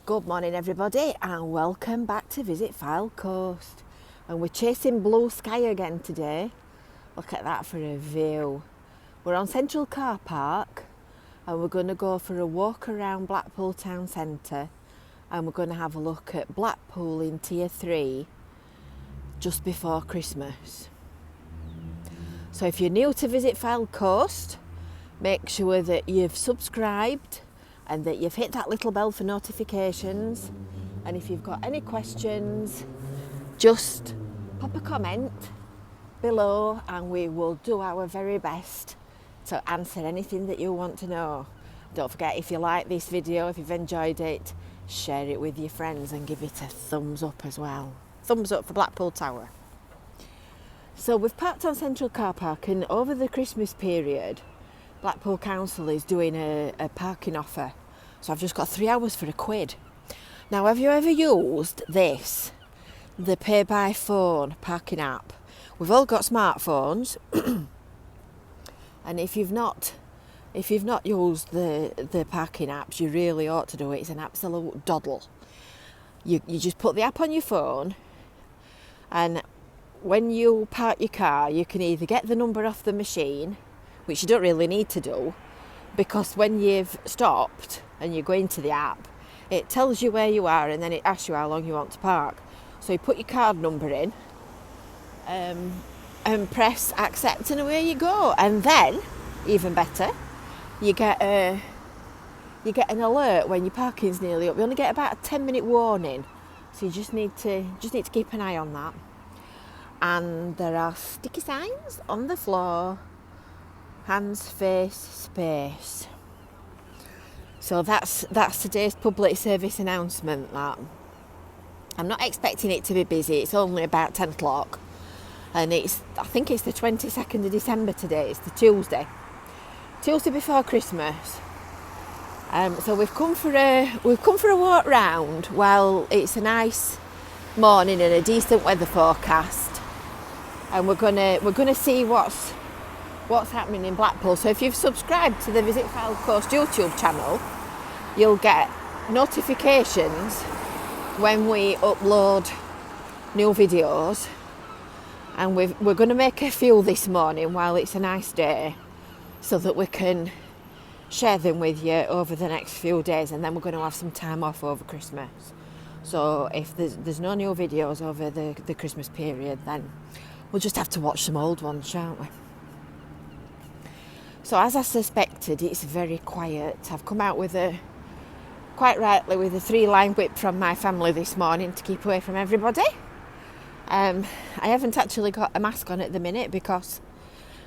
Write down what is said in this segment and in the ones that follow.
Good morning everybody and welcome back to Visit Fylde Coast. And we're chasing blue sky again today. Look at that for a view. We're on Central Car Park and we're going to go for a walk around Blackpool town centre, and we're going to have a look at Blackpool in Tier 3 just before Christmas. So if you're new to Visit Fylde Coast, make sure that you've subscribed and that you've hit that little bell for notifications. And if you've got any questions, just pop a comment below and we will do our very best to answer anything that you want to know. Don't forget, if you like this video, if you've enjoyed it, share it with your friends and give it a thumbs up as well. Thumbs up for Blackpool Tower. So we've parked on Central Car Park, and over the Christmas period Blackpool Council is doing a parking offer. So I've just got 3 hours for £1. Now, have you ever used this, the pay by phone parking app? We've all got smartphones and if you've not used the parking apps, you really ought to do it. It's an absolute doddle. You just put the app on your phone, and when you park your car you can either get the number off the machine, which you don't really need to do, because when you've stopped and you go into the app, it tells you where you are and then it asks you how long you want to park. So you put your card number in and press accept, and away you go. And then, even better, you get an alert when your parking's nearly up. You only get about a 10-minute warning, so you just need to keep an eye on that. And there are sticky signs on the floor: hands, face, space. So that's today's public service announcement. That I'm not expecting it to be busy. It's only about 10 o'clock, and I think it's the 22nd of December today. It's the Tuesday before Christmas. So we've come for a walk round while it's a nice morning and a decent weather forecast, and we're gonna see what's happening in Blackpool. So if you've subscribed to the Visit Fylde Coast YouTube channel, you'll get notifications when we upload new videos, and we're going to make a few this morning while it's a nice day, so that we can share them with you over the next few days, and then we're going to have some time off over Christmas. So if there's no new videos over the Christmas period, then we'll just have to watch some old ones, shan't we? So as I suspected, it's very quiet. I've come out quite rightly with a 3-line whip from my family this morning to keep away from everybody. I haven't actually got a mask on at the minute because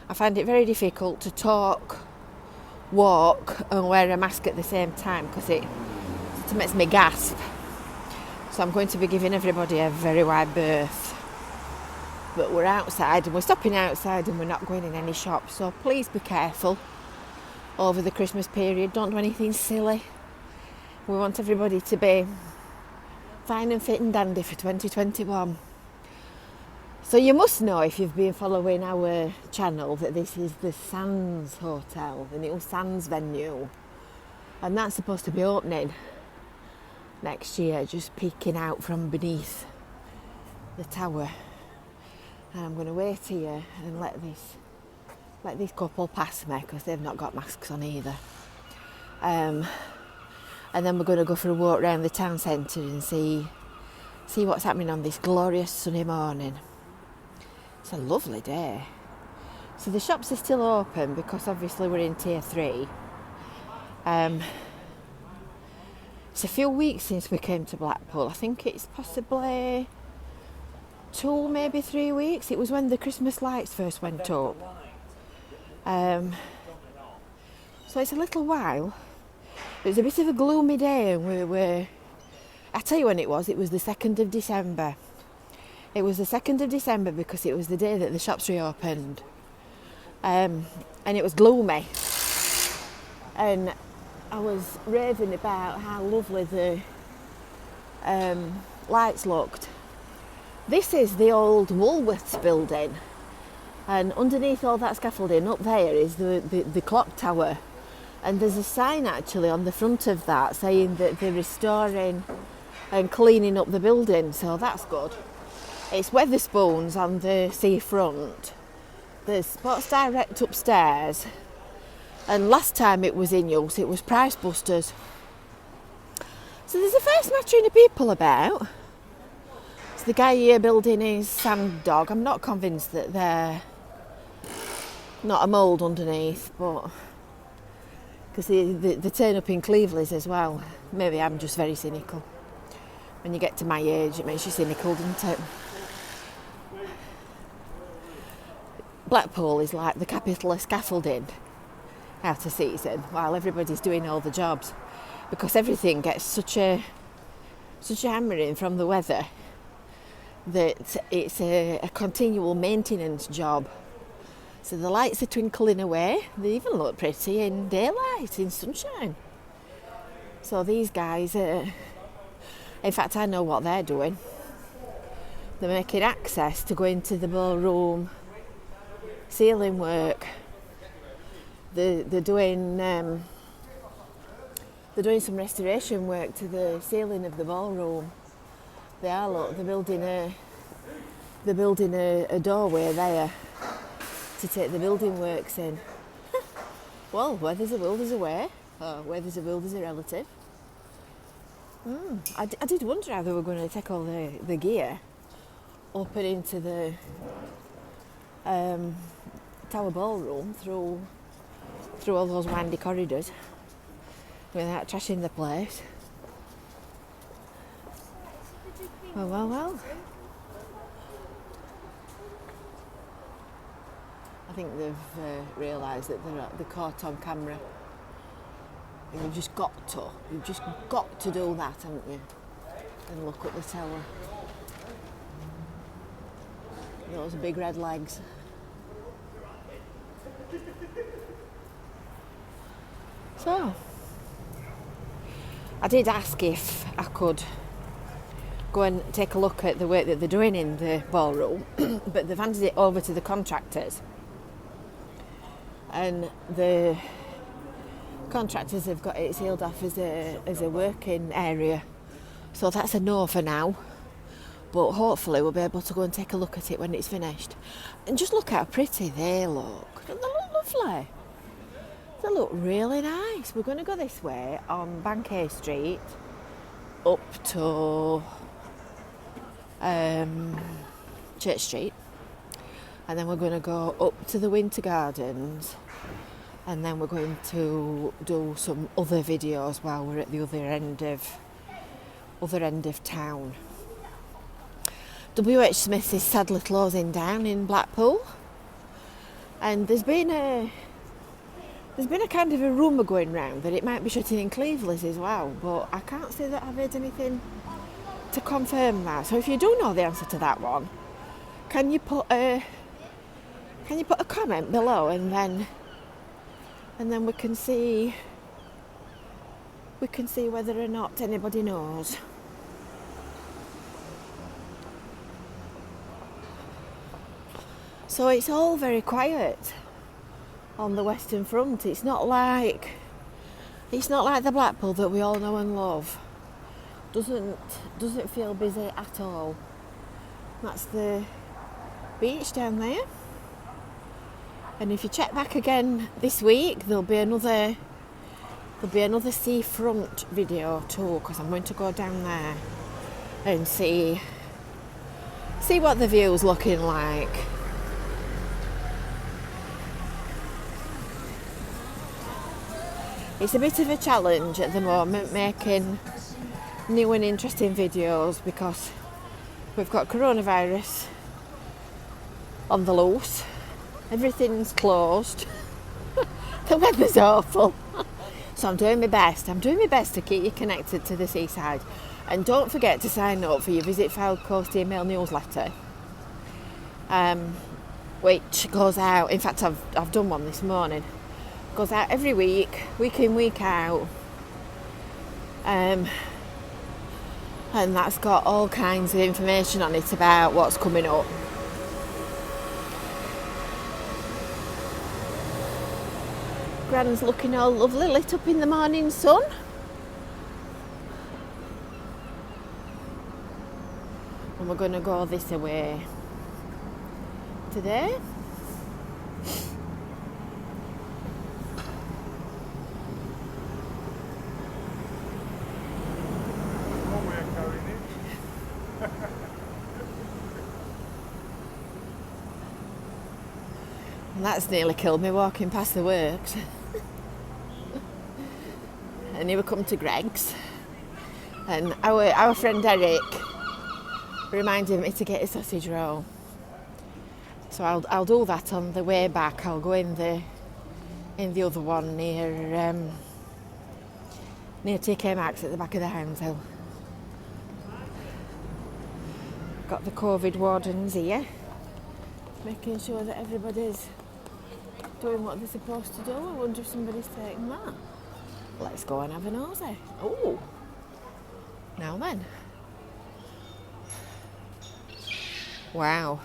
I find it very difficult to talk, walk and wear a mask at the same time, because it makes me gasp. So I'm going to be giving everybody a very wide berth. But we're outside and we're stopping outside and we're not going in any shops, so please be careful over the Christmas period. Don't do anything silly. We want everybody to be fine and fit and dandy for 2021. So you must know, if you've been following our channel, that this is the Sands Hotel, the new Sands venue, and that's supposed to be opening next year, just peeking out from beneath the tower. And I'm going to wait here and let this couple pass me, because they've not got masks on either. And then we're going to go for a walk around the town centre and see what's happening on this glorious sunny morning. It's a lovely day. So the shops are still open because obviously we're in Tier 3. It's a few weeks since we came to Blackpool. I think it's possibly 2, maybe 3 weeks. It was when the Christmas lights first went up. So it's a little while. It was a bit of a gloomy day, and I tell you when it was the 2nd of December. It was the 2nd of December because it was the day that the shops reopened. And it was gloomy. And I was raving about how lovely the lights looked. This is the old Woolworths building, and underneath all that scaffolding up there is the clock tower. And there's a sign actually on the front of that saying that they're restoring and cleaning up the building, so that's good. It's Wetherspoons on the seafront. There's Sports Direct upstairs, and last time it was in use it was Price Busters. So there's a fair smattering of people about. So the guy here building his sand dog, I'm not convinced that they're not a mould underneath, but because they turn up in Cleveland's as well. Maybe I'm just very cynical. When you get to my age, it makes you cynical, doesn't it? Blackpool is like the capital of scaffolding out of season, while everybody's doing all the jobs, because everything gets such a hammering from the weather that it's a continual maintenance job. So the lights are twinkling away. They even look pretty in daylight, in sunshine. So these guys, in fact, I know what they're doing. They're making access to go into the ballroom ceiling work. They're doing some restoration work to the ceiling of the ballroom. They are, look, they're building a doorway there to take the building works in. Well, where there's a will, there's a way. Or where there's a will, there's a relative. I did wonder how they were going to take all the gear up and into the Tower Ballroom through all those windy corridors without trashing the place. Well. I think they've realised that they're caught on camera, and you've just got to do that, haven't you? And look at the tower. Those big red legs. So, I did ask if I could go and take a look at the work that they're doing in the ballroom, but they've handed it over to the contractors. And the contractors have got it sealed off as a working area. So that's a no for now. But hopefully we'll be able to go and take a look at it when it's finished. And just look how pretty they look. They look lovely. They look really nice. We're going to go this way on Bankay Street up to Church Street. And then we're going to go up to the Winter Gardens, and then we're going to do some other videos while we're at the other end of town. WH Smith is sadly closing down in Blackpool, and there's been a kind of a rumour going round that it might be shutting in Cleveland's as well, but I can't say that I've heard anything to confirm that. So if you do know the answer to that one, can you put a comment below, and then we can see whether or not anybody knows. So it's all very quiet on the Western Front. It's not like the Blackpool that we all know and love. Doesn't feel busy at all. That's the beach down there. And if you check back again this week, there'll be another seafront video too, because I'm going to go down there and see what the view's looking like. It's a bit of a challenge at the moment making new and interesting videos, because we've got coronavirus on the loose. Everything's closed. The weather's awful. So I'm doing my best to keep you connected to the seaside. And don't forget to sign up for your Visit Fylde Coast email newsletter, which goes out, in fact I've done one this morning, goes out every week in, week out, and that's got all kinds of information on it about what's coming up. Grand's looking all lovely, lit up in the morning sun. And we're going to go this way today. And that's nearly killed me walking past the works. And here we come to Greg's. And our friend Eric reminded me to get a sausage roll. So I'll do that on the way back. I'll go in the other one near TK Maxx at the back of the Hounds Hill. Got the COVID wardens here, making sure that everybody's doing what they're supposed to do. I wonder if somebody's taking that. Let's go and have a nosy. Oh, now then. Wow.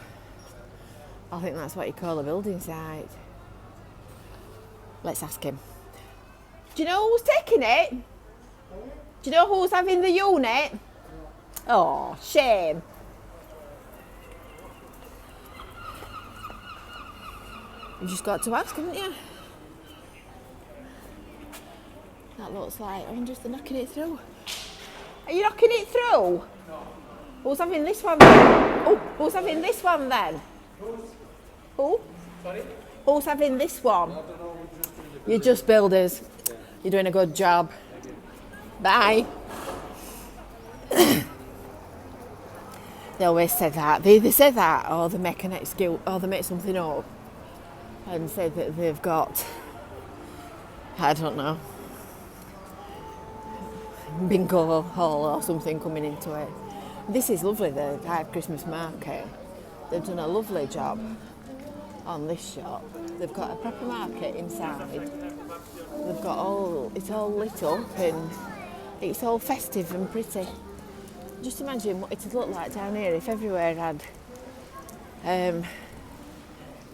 I think that's what you call a building site. Let's ask him. Do you know who's taking it? Do you know who's having the unit? Oh, shame. You just got to ask, haven't you? That looks like, I wonder if they're knocking it through. Are you knocking it through? No. Who's having this one then? Oh, who's having this one then? Who? Sorry? Who's having this one? You're just builders. You're doing a good job. Bye. They always say that. They say that, or they make an excuse, or they make something up and say that they've got, I don't know, bingo hall or something coming into it. This is lovely, the Hive Christmas market. They've done a lovely job on this shop. They've got a proper market inside. They've got it's all lit up and it's all festive and pretty. Just imagine what it'd look like down here if everywhere had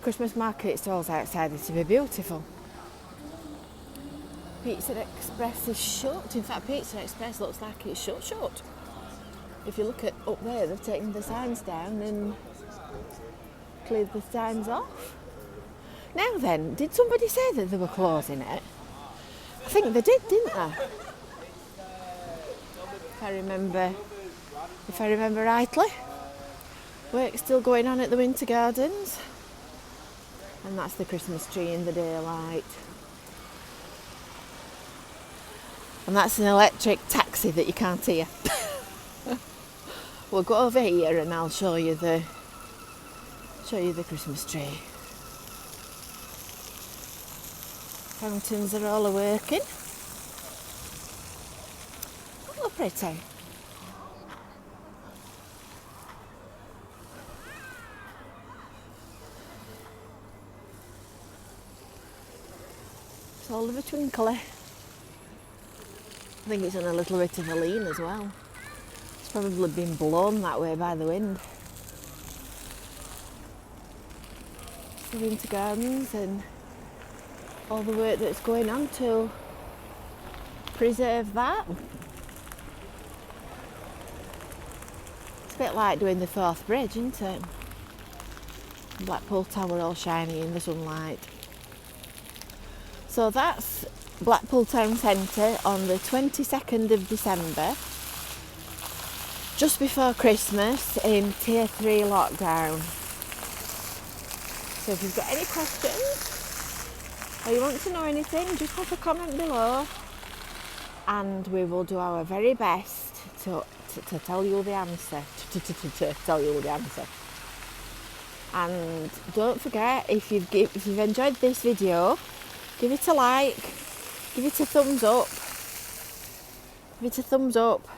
Christmas market stalls outside. It'd be beautiful. Pizza Express is shut. In fact, Pizza Express looks like it's shut. If you look at up there, they've taken the signs down and cleared the signs off. Now then, did somebody say that they were closing it? I think they did, didn't they? If I remember rightly. Work's still going on at the Winter Gardens. And that's the Christmas tree in the daylight. And that's an electric taxi that you can't hear. We'll go over here and I'll show you the Christmas tree. Fountains are all working. Oh, pretty. It's all of a twinkly. I think it's on a little bit of a lean as well. It's probably been blown that way by the wind. The Winter Gardens and all the work that's going on to preserve that. It's a bit like doing the Forth Bridge, isn't it? Blackpool Tower all shiny in the sunlight. So that's Blackpool Town Centre on the 22nd of December, just before Christmas in Tier 3 lockdown. So if you've got any questions or you want to know anything, just pop a comment below and we will do our very best to tell you the answer. To tell you the answer. And don't forget, if you've enjoyed this video, give it a like, give it a thumbs up,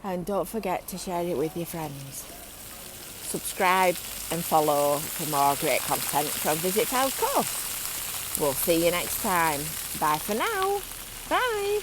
and don't forget to share it with your friends. Subscribe and follow for more great content from Visit Fylde Coast. We'll see you next time. Bye for now. Bye.